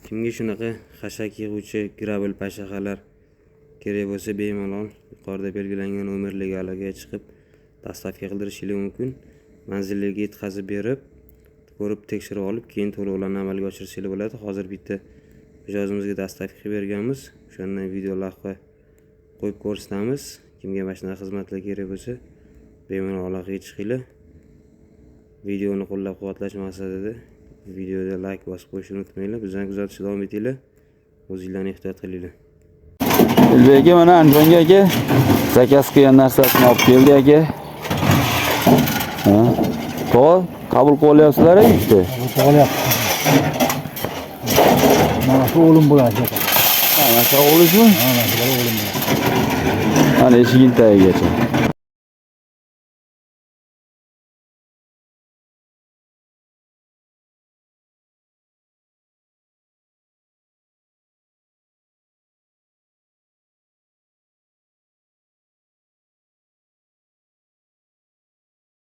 Kimga shunaqa xashak yig'uvchi gravel pashaqalar kerak bo'lsa, bemalol yuqorida belgilangan nomerli aloqaga chiqib, dastavka qildirishingiz mumkin. Manziliga yetkazib berib, ko'rib tekshirib olib, keyin to'lovlarni amalga oshirsangiz bo'ladi. Hozir bitta mijozimizga dastavka qilib berganmiz. O'shandan video lavha qo'yib ko'rsatamiz. Kimga mana shunaqa xizmatlar kerak bo'lsa, bemalol aloqaga chiqinglar. Videoni qo'llab-quvvatlash maqsadida videoga like bosib qo'yishni unutmanglar. Bizdan kuzatishda davom etinglar. O'zingizlarni ehtiyot qilinglar. Elbek aka, mana Andijonga aka zakaz qilgan narsasini olib keldi aka. Ha. To'g'ri, qabul qilyapsizlar işte. Qilyapti. Mana shu o'lim bo'ladi aka. Mana shu o'lishmi? Mana shu o'lim bo'ladi. Mana eshiging tagigacha.